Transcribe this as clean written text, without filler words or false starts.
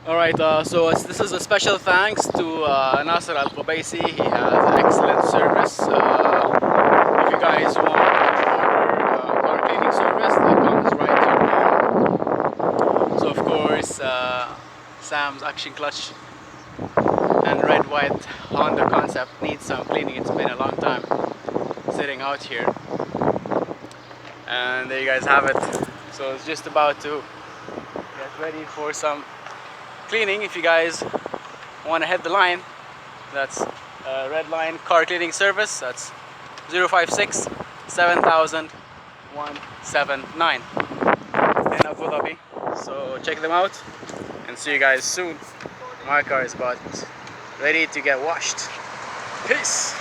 Alright, this is a special thanks to Nasser Al Qubaisi. He has excellent service. If you guys want to order car cleaning service, that comes right to your home. So of course, Sam's action clutch and red white Honda concept needs some cleaning. It's been a long time sitting out here, and there you guys have it. So it's just about to get ready for some cleaning. If you guys want to hit the line, that's red line car cleaning service. That's 056 7000 179 in Abu Dhabi. So check them out and see you guys soon. My car is about ready to get washed. Peace.